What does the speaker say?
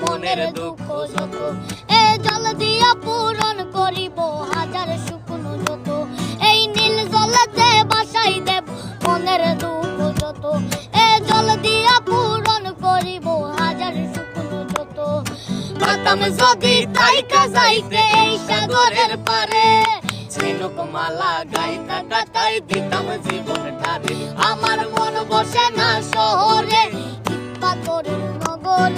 মনের দুঃখ যত, এ জল দিয়া পূরণ করিব হাজার শুকনো যত, এই নীল জলেতে বাসাই দেব মনের দুঃখ যত, এ জল দিয়া পূরণ করিব হাজার শুকনো যত। পাতাম যদি তাইকা যাইতে এই সাগরের পারে, ঝিনুক মালা গাইতা টাকাই দিতাম জীবন ধারে। আমার মন বসে না শহরে, পাথরের নগরে।